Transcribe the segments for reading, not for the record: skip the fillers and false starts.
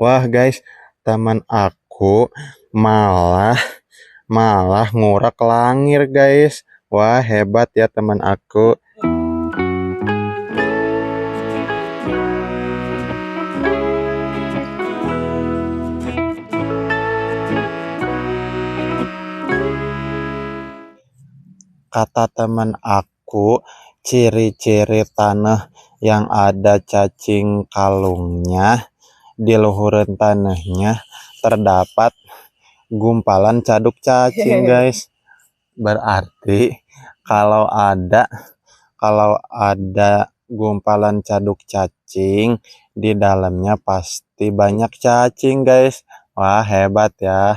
Wah guys, teman aku malah malah ngurak langir guys. Wah hebat ya teman aku. Kata teman aku, ciri-ciri tanah yang ada cacing kalungnya di luhuran tanahnya terdapat gumpalan caduk cacing guys. Berarti kalau ada gumpalan caduk cacing di dalamnya pasti banyak cacing guys. Wah hebat ya.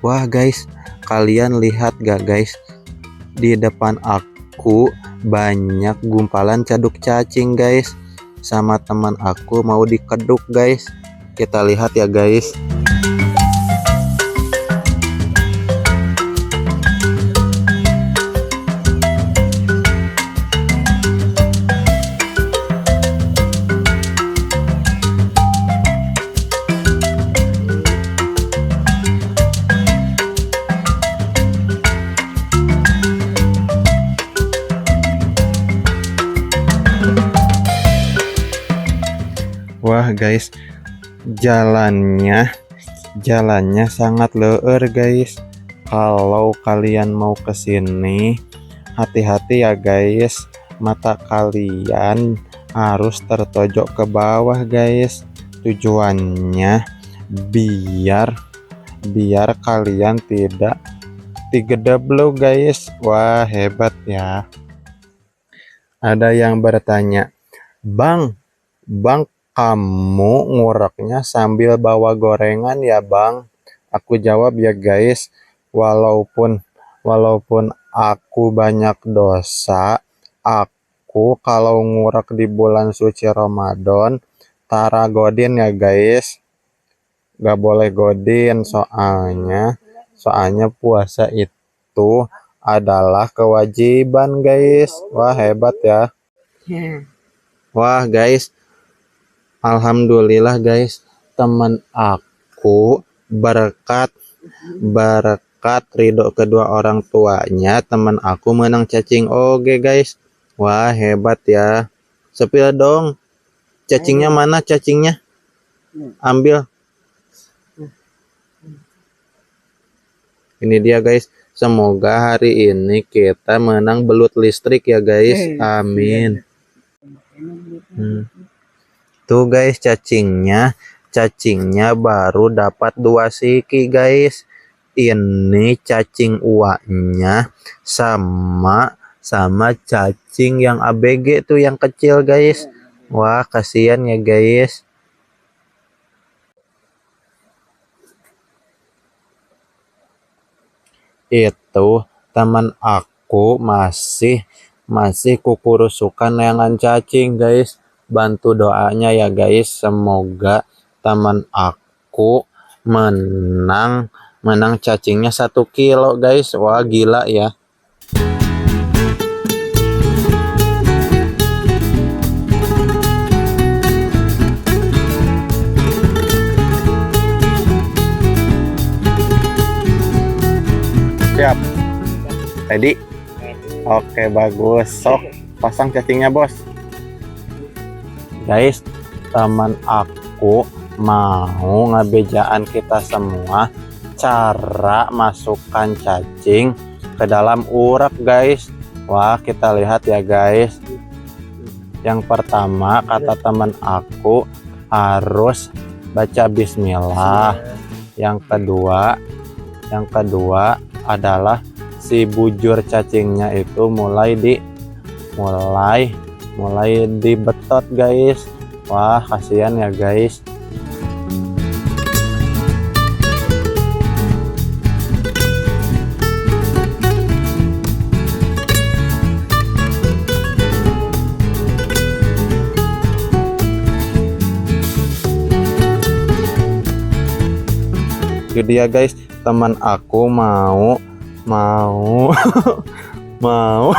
Wah guys, kalian lihat gak guys, di depan aku banyak gumpalan caduk cacing guys. Sama teman aku mau dikeduk guys. Kita lihat ya guys. Wah guys, jalannya sangat leur guys. Kalau kalian mau ke sini, hati-hati ya guys. Mata kalian harus tertojok ke bawah guys. Tujuannya biar kalian tidak digedeblok guys. Wah hebat ya. Ada yang bertanya, Bang, kamu ngureknya sambil bawa gorengan ya Bang? Aku jawab ya guys, walaupun aku banyak dosa, aku kalau ngurek di bulan suci Ramadan tara godin ya guys. Gak boleh godin soalnya puasa itu adalah kewajiban guys. Wah hebat ya. Wah guys, alhamdulillah guys, teman aku berkat ridho kedua orang tuanya, teman aku menang cacing oge guys. Wah hebat ya. Sepil dong, cacingnya mana cacingnya? Ambil. Ini dia guys. Semoga hari ini kita menang belut listrik ya guys. Amin. Tuh guys, cacingnya baru dapat 2 siki guys. Ini cacing uaknya sama cacing yang ABG tuh yang kecil guys. Wah kasihan ya guys. Itu teman aku masih kukurusukan dengan cacing guys. Bantu doanya ya guys, semoga teman aku menang cacingnya 1 kilo guys. Wah gila ya. Siap, ready? Oke bagus, sok pasang cacingnya bos. Guys, teman aku mau ngebejaan kita semua cara masukkan cacing ke dalam urak guys. Wah kita lihat ya guys. Yang pertama kata teman aku harus baca bismillah. Yang kedua adalah si bujur cacingnya itu mulai dibetot guys. Wah kasihan ya guys. Itu dia guys, teman aku mau mau mau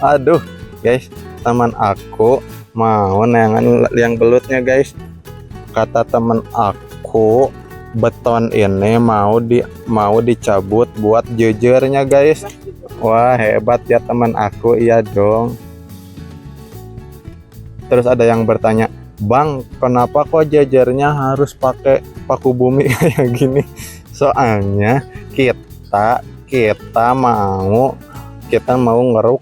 aduh guys, teman aku mau nengan yang belutnya guys. Kata teman aku beton ini mau dicabut buat jejernya guys. Wah hebat ya teman aku, iya dong. Terus ada yang bertanya, Bang, kenapa kok jejernya harus pakai paku bumi kayak gini? Soalnya kita mau ngeruk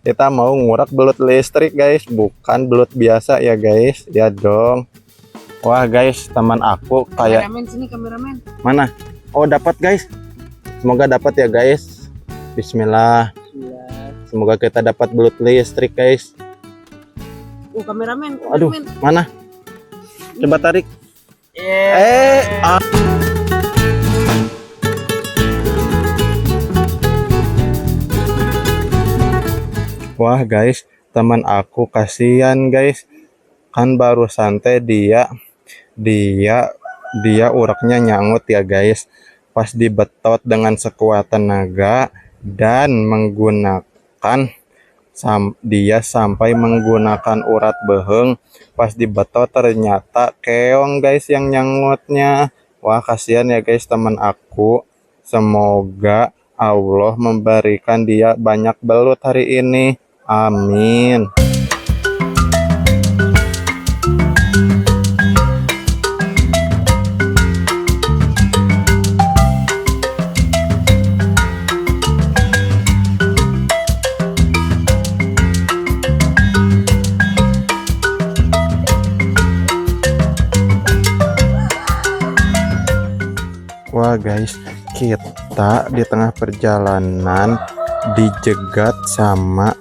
kita mau ngurak belut listrik guys, bukan belut biasa ya guys, ya dong. Wah guys, teman aku kayak Kameramen sini, kameramen. mana? Oh dapat guys, semoga dapat ya guys. Bismillah, semoga kita dapat belut listrik guys. Kameramen. Aduh, mana? Coba tarik. Wah guys, teman aku kasihan guys. Kan baru santai dia uraknya nyangut ya guys. Pas dibetot dengan sekuat tenaga dan dia sampai menggunakan urat beheng. Pas dibetot ternyata keong guys yang nyangutnya. Wah kasihan ya guys teman aku. Semoga Allah memberikan dia banyak belut hari ini. Amin. Wah guys, kita di tengah perjalanan dijegat sama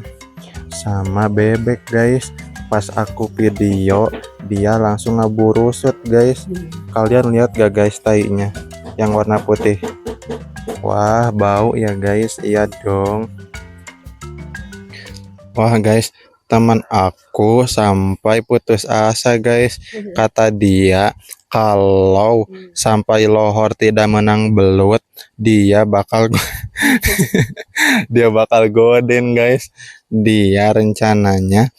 bebek guys. Pas aku video, dia langsung ngaburusut guys. Kalian lihat gak guys tainya yang warna putih? Wah bau ya guys, iya dong. Wah guys, teman aku sampai putus asa guys. Kata dia kalau sampai lohor tidak menang belut, dia bakal goden guys. Dia rencananya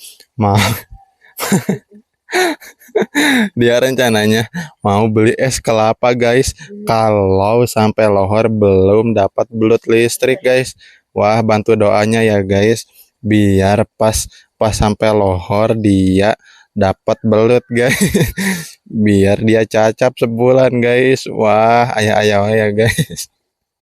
mau beli es kelapa guys kalau sampai lohor belum dapat belut listrik guys. Wah bantu doanya ya guys, biar pas sampai lohor dia dapat belut guys. Biar dia cacap sebulan guys. Wah ayah ya guys.